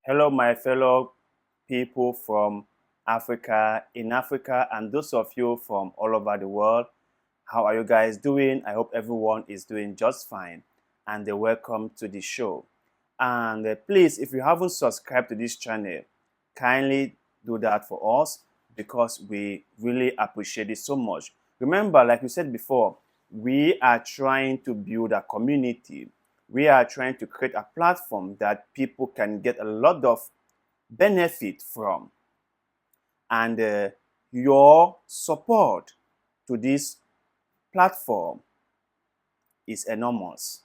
Hello, my fellow people from in Africa, and those of you from all over the world. How are you guys doing? I hope everyone is doing just fine, and welcome to the show. And please, if you haven't subscribed to this channel, kindly do that for us because we really appreciate it so much. Remember, like we said before, we are trying to build a community. We are trying to create a platform that people can get a lot of benefit from. And your support to this platform is enormous.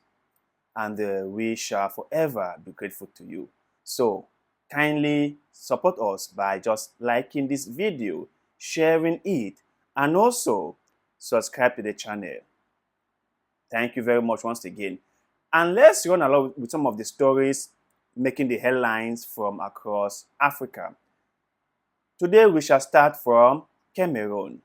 And we shall forever be grateful to you. So kindly support us by just liking this video, sharing it, and also subscribe to the channel. Thank you very much once again. And let's run along with some of the stories making the headlines from across Africa. Today we shall start from Cameroon.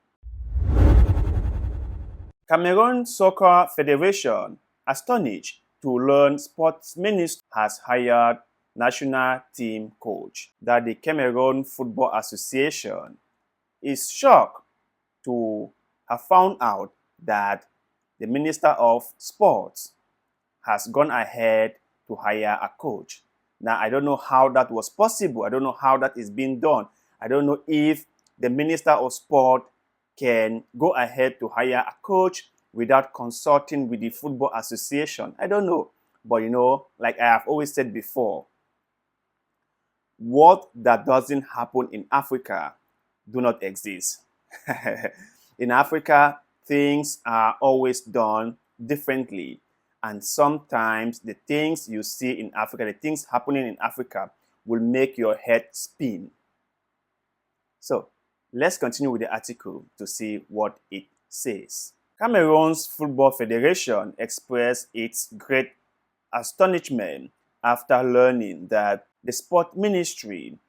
Cameroon Soccer Federation, astonished to learn sports minister has hired national team coach. That the Cameroon Football Association is shocked to have found out that the Minister of Sports has gone ahead to hire a coach. Now, I don't know how that was possible. I don't know how that is being done. I don't know if the Minister of Sport can go ahead to hire a coach without consulting with the Football Association. I don't know. But like I have always said before, what that doesn't happen in Africa do not exist. In Africa, things are always done differently. And sometimes the things you see in Africa, the things happening in Africa will make your head spin. So let's continue with the article to see what it says. Cameroon's Football Federation expressed its great astonishment after learning that the sport ministry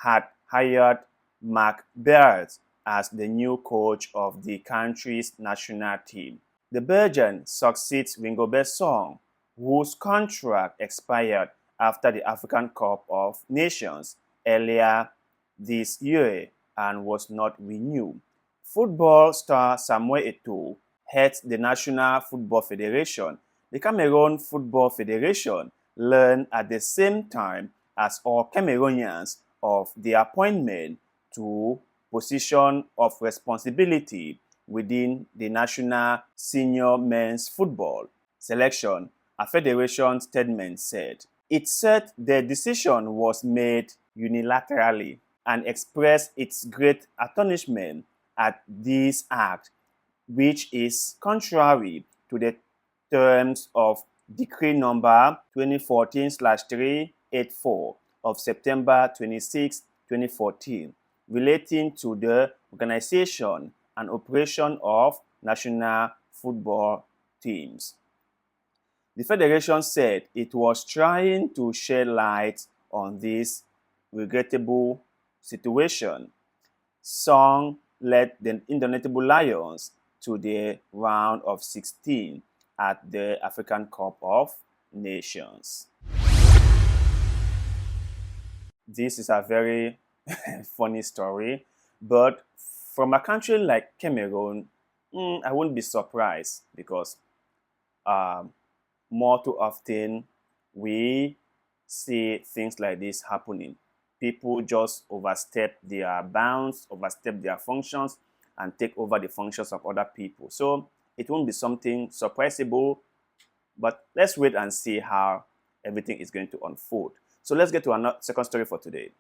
had hired Mark Beard as the new coach of the country's national team. The Belgian succeeds Ringobert Song, whose contract expired after the African Cup of Nations earlier this year and was not renewed. Football star Samuel Eto'o heads the National Football Federation. The Cameroon Football Federation learned at the same time as all Cameroonians of the appointment to position of responsibility within the national senior men's football selection, a federation statement said. It said the decision was made unilaterally and expressed its great astonishment at this act, which is contrary to the terms of Decree number 2014/384 of September 26, 2014, relating to the organization and operation of national football teams. The federation said it was trying to shed light on this regrettable situation. Song led the Indomitable Lions to the round of 16 at the African Cup of Nations. This is a very funny story, but from a country like Cameroon, I wouldn't be surprised because more too often we see things like this happening. People just overstep their bounds, overstep their functions, and take over the functions of other people. So it won't be something surprisable, but let's wait and see how everything is going to unfold. So let's get to another second story for today.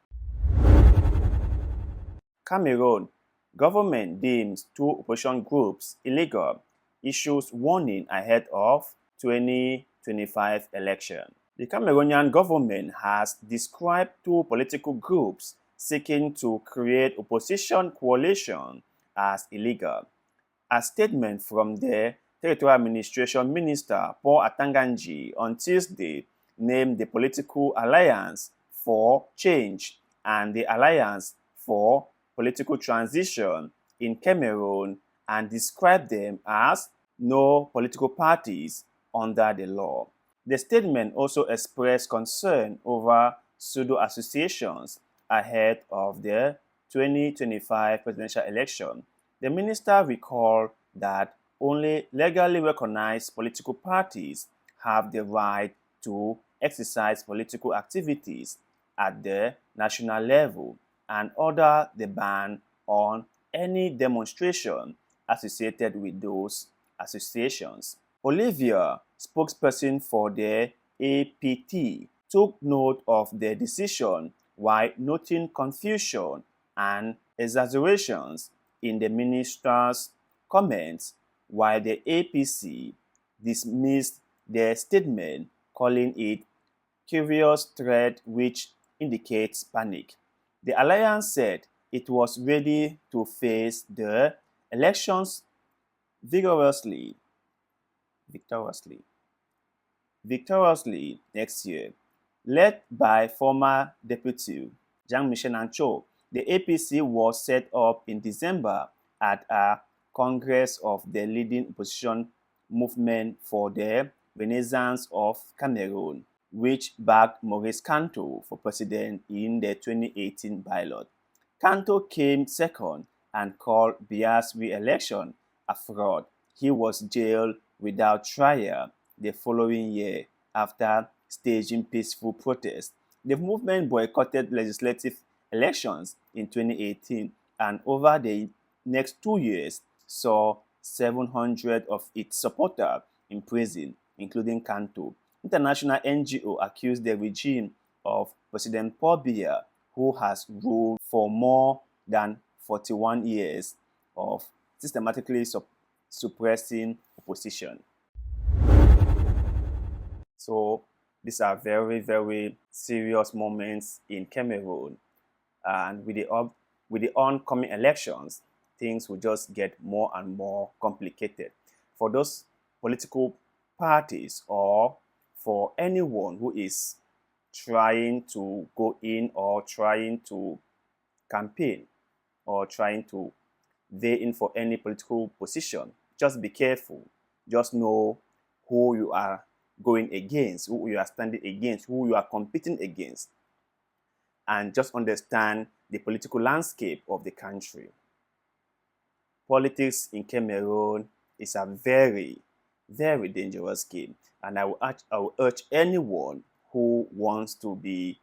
Cameroon. Government deems two opposition groups illegal, issues warning ahead of 2025 election. The Cameroonian government has described two political groups seeking to create opposition coalition as illegal. A statement from the Territorial Administration Minister Paul Atanganji on Tuesday named the Political Alliance for Change and the Alliance for Political Transition in Cameroon and described them as no political parties under the law. The statement also expressed concern over pseudo-associations ahead of the 2025 presidential election. The minister recalled that only legally recognized political parties have the right to exercise political activities at the national level and order the ban on any demonstration associated with those associations. Olivia, spokesperson for the APT, took note of the decision while noting confusion and exaggerations in the minister's comments, while the APC dismissed the statement, calling it curious threat which indicates panic. The alliance said it was ready to face the elections vigorously, victoriously, victoriously next year. Led by former Deputy Jean-Michel Ancho, the APC was set up in December at a congress of the leading opposition movement for the Renaissance of Cameroon, which backed Maurice Kamto for president in the 2018 ballot. Kamto came second and called Biya's re-election a fraud. He was jailed without trial the following year after staging peaceful protests. The movement boycotted legislative elections in 2018 and over the next 2 years saw 700 of its supporters in prison, including Kamto. International NGO accused the regime of President Paul Biya, who has ruled for more than 41 years, of systematically suppressing opposition. So these are very, very serious moments in Cameroon. And with the oncoming elections, things will just get more and more complicated. For those political parties or for anyone who is trying to go in or trying to campaign or trying to weigh in for any political position, just be careful. Just know who you are going against, who you are standing against, who you are competing against, and just understand the political landscape of the country. Politics in Cameroon is a very, very dangerous game, and I will urge anyone who wants to be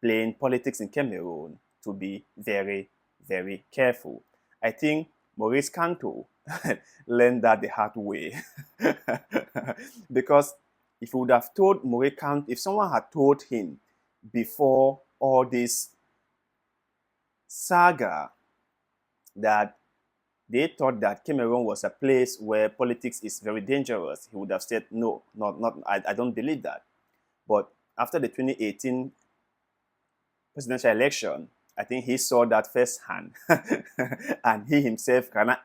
playing politics in Cameroon to be very, very careful. I think Maurice Kamto learned that the hard way. Because if you would have told Maurice Kamto, if someone had told him before all this saga that they thought that Cameroon was a place where politics is very dangerous, he would have said, no, I don't believe that. But after the 2018 presidential election, I think he saw that firsthand, and he himself cannot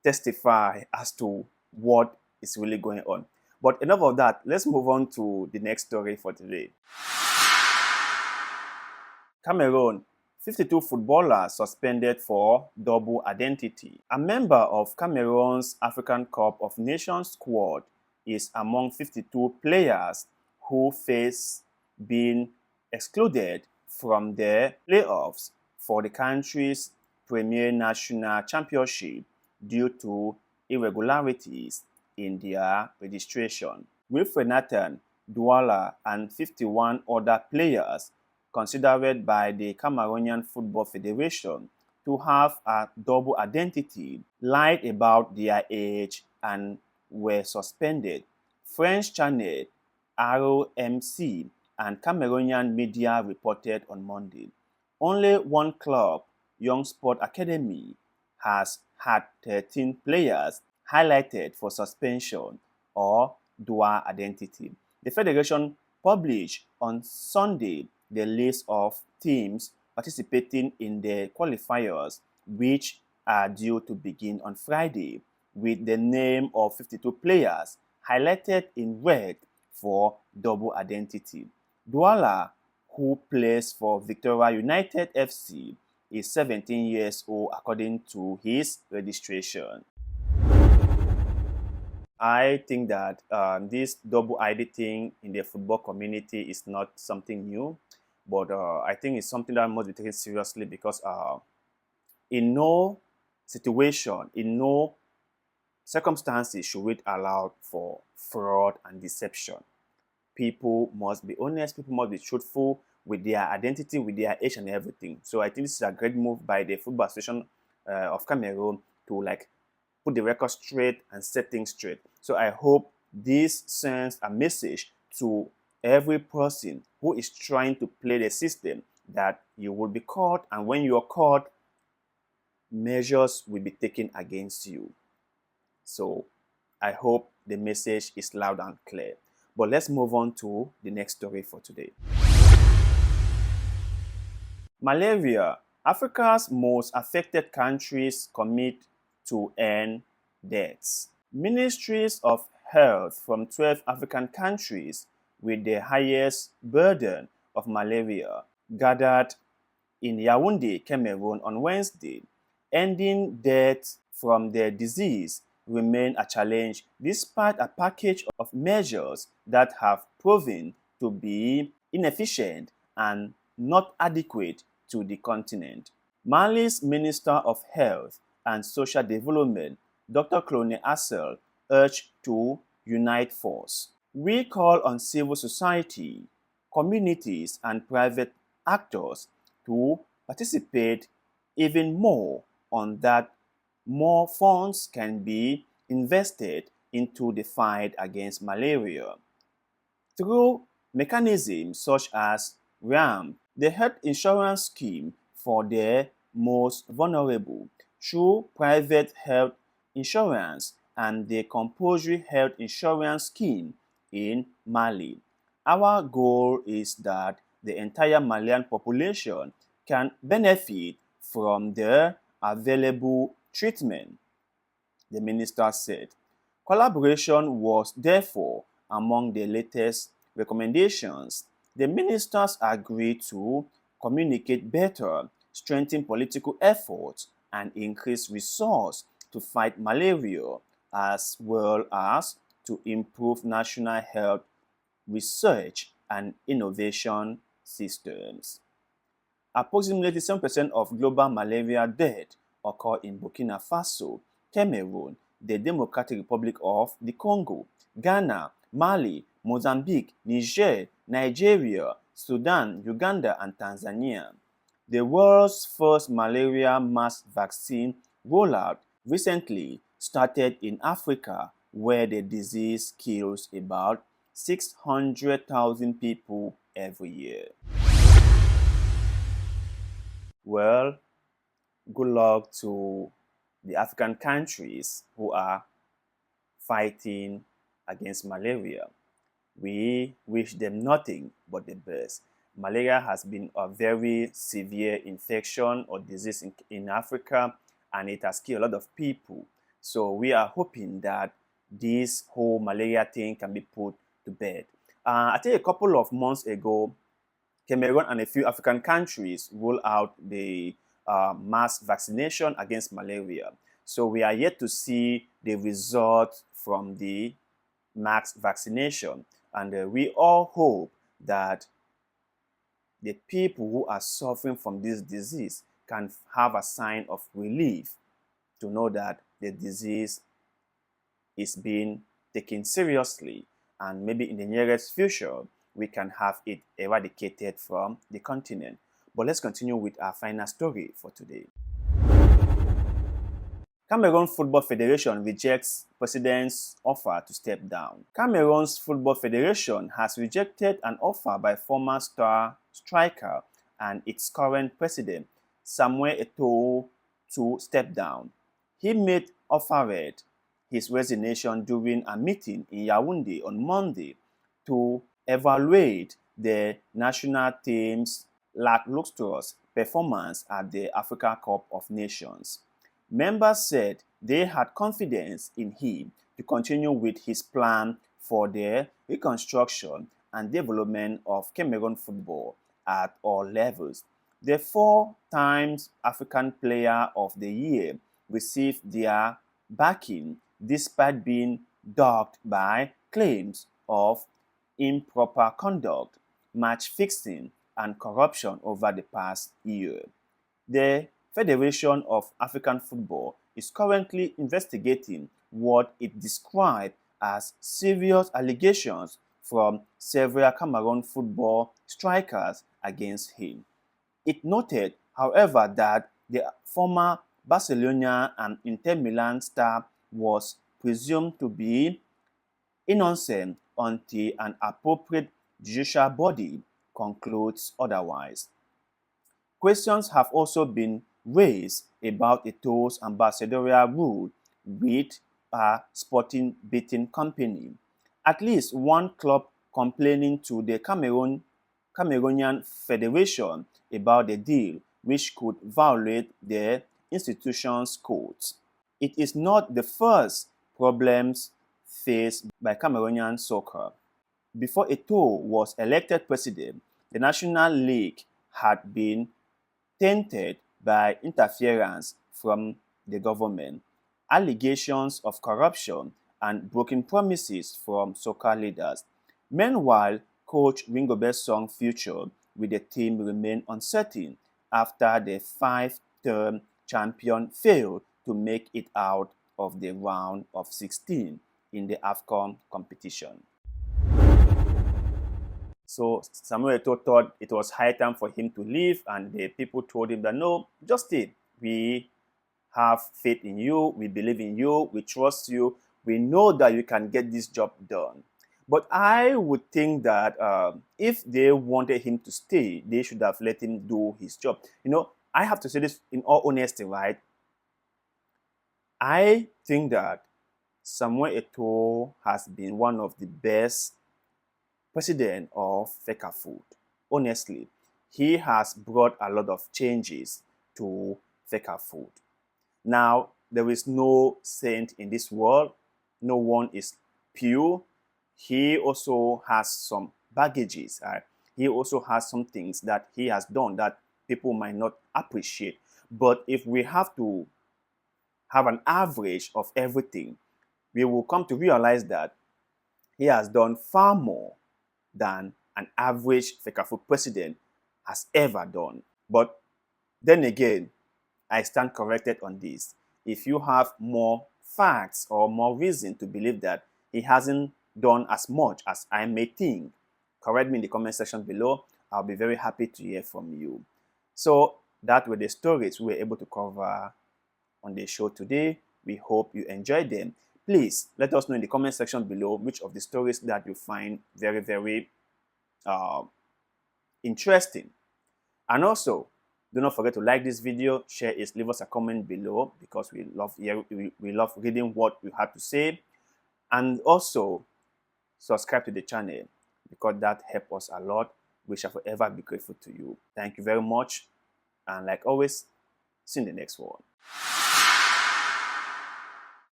testify as to what is really going on. But enough of that. Let's move on to the next story for today. Cameroon, 52 footballers suspended for double identity. A member of Cameroon's African Cup of Nations squad is among 52 players who face being excluded from the playoffs for the country's Premier National Championship due to irregularities in their registration. Wilfred Nathan, Douala, and 51 other players considered by the Cameroonian Football Federation to have a double identity, lied about their age, and were suspended. French channel ROMC and Cameroonian media reported on Monday. Only one club, Young Sport Academy, has had 13 players highlighted for suspension or dual identity. The federation published on Sunday the list of teams participating in the qualifiers, which are due to begin on Friday, with the name of 52 players highlighted in red for double identity. Douala, who plays for Victoria United FC, is 17 years old according to his registration. I think that this double ID thing in the football community is not something new, but I think it's something that must be taken seriously because in no situation, in no circumstances should we allow for fraud and deception. People must be honest, people must be truthful with their identity, with their age and everything. So I think this is a great move by the Football Association of Cameroon to like put the record straight and set things straight. So I hope this sends a message to every person who is trying to play the system that you will be caught, and when you are caught, measures will be taken against you. So I hope the message is loud and clear. But let's move on to the next story for today. Malaria. Africa's most affected countries commit to end deaths. Ministries of health from 12 African countries with the highest burden of malaria gathered in Yaoundé, Cameroon on Wednesday. Ending deaths from the disease remain a challenge despite a package of measures that have proven to be inefficient and not adequate to the continent. Mali's Minister of Health and Social Development, Dr. Clone Assel, urged to unite force. We call on civil society, communities, and private actors to participate even more on that more funds can be invested into the fight against malaria. Through mechanisms such as RAM, the health insurance scheme for the most vulnerable, through private health insurance and the compulsory health insurance scheme in Mali. Our goal is that the entire Malian population can benefit from the available treatment, the minister said. Collaboration was therefore among the latest recommendations. The ministers agreed to communicate better, strengthen political efforts, and increase resources to fight malaria, as well as to improve national health research and innovation systems. Approximately 7% of global malaria deaths occur in Burkina Faso, Cameroon, the Democratic Republic of the Congo, Ghana, Mali, Mozambique, Niger, Nigeria, Sudan, Uganda, and Tanzania. The world's first malaria mass vaccine rollout recently started in Africa, where the disease kills about 600,000 people every year. Well, good luck to the African countries who are fighting against malaria. We wish them nothing but the best. Malaria has been a very severe infection or disease in Africa, and it has killed a lot of people. So we are hoping that this whole malaria thing can be put to bed. I think a couple of months ago, Cameroon and a few African countries rolled out the mass vaccination against malaria. So we are yet to see the result from the mass vaccination. And we all hope that the people who are suffering from this disease can have a sign of relief to know that the disease is being taken seriously, and maybe in the nearest future we can have it eradicated from the continent. But let's continue with our final story for today. Cameroon Football Federation rejects president's offer to step down. Cameroon's Football Federation has rejected an offer by former star striker and its current president, Samuel Eto'o, to step down. He made offered his resignation during a meeting in Yaoundé on Monday to evaluate the national team's lackluster performance at the Africa Cup of Nations. Members said they had confidence in him to continue with his plan for the reconstruction and development of Cameroon football at all levels. The 4-time African Player of the Year received their backing despite being dogged by claims of improper conduct, match fixing, and corruption over the past year. The Federation of African Football is currently investigating what it described as serious allegations from several Cameroon football strikers against him. It noted, however, that the former Barcelona and Inter Milan star was presumed to be innocent until an appropriate judicial body concludes otherwise. Questions have also been raised about Eto'o's ambassadorial role with a sporting betting company. At least one club complaining to the Cameroonian Federation about the deal, which could violate the institution's codes. It is not the first problems faced by Cameroonian soccer. Before Eto'o was elected president, the National League had been tainted by interference from the government, allegations of corruption, and broken promises from soccer leaders. Meanwhile, coach Ringobert's future with the team remained uncertain after the five-term champion failed to make it out of the round of 16 in the AFCON competition. So Samuel Eto'o thought it was high time for him to leave, and the people told him that no, just stay. We have faith in you, we believe in you, we trust you, we know that you can get this job done. But I would think that if they wanted him to stay, they should have let him do his job. You know, I have to say this in all honesty, right? I think that Samuel Eto'o has been one of the best president of Fecafoot. Honestly, he has brought a lot of changes to Fecafoot. Now, there is no saint in this world. No one is pure. He also has some baggages. He also has some things that he has done that people might not appreciate. But if we have to have an average of everything, we will come to realize that he has done far more than an average Fecafoot president has ever done. But then again, I stand corrected on this. If you have more facts or more reason to believe that he hasn't done as much as I may think, correct me in the comment section below. I'll be very happy to hear from you. So that were the stories we were able to cover on the show today. We hope you enjoyed them. Please let us know in the comment section below which of the stories that you find very, very interesting. And also, do not forget to like this video, share it, leave us a comment below, because we love reading what you have to say. And also, subscribe to the channel, because that helps us a lot. We shall forever be grateful to you. Thank you very much. And like always, see you in the next one.